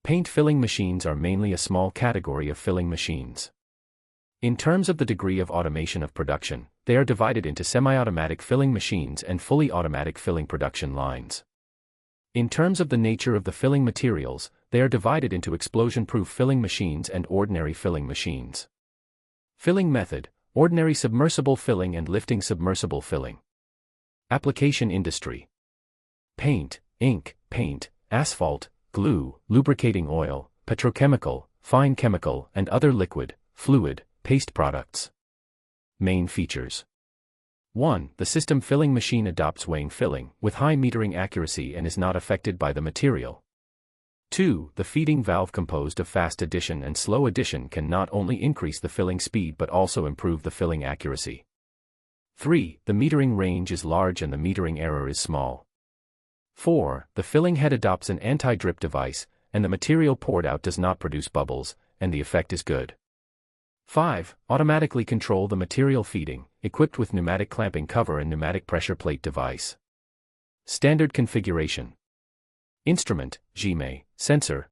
Paint filling machines are mainly a small category of filling machines. In terms of the degree of automation of production, they are divided into semi-automatic filling machines and fully automatic filling production lines. In terms of the nature of the filling materials, they are divided into explosion-proof filling machines and ordinary filling machines. Filling method: ordinary submersible filling and lifting submersible filling. Application industry: paint, ink, paint, asphalt, glue, lubricating oil, petrochemical, fine chemical, and other liquid, fluid, paste products. Main features: 1. The system filling machine adopts weighing filling with high metering accuracy and is not affected by the material. 2. The feeding valve composed of fast addition and slow addition can not only increase the filling speed but also improve the filling accuracy. 3. The metering range is large and the metering error is small. 4. The filling head adopts an anti-drip device, and the material poured out does not produce bubbles, and the effect is good. 5. Automatically control the material feeding, equipped with pneumatic clamping cover and pneumatic pressure plate device. Standard configuration: instrument, GME, sensor,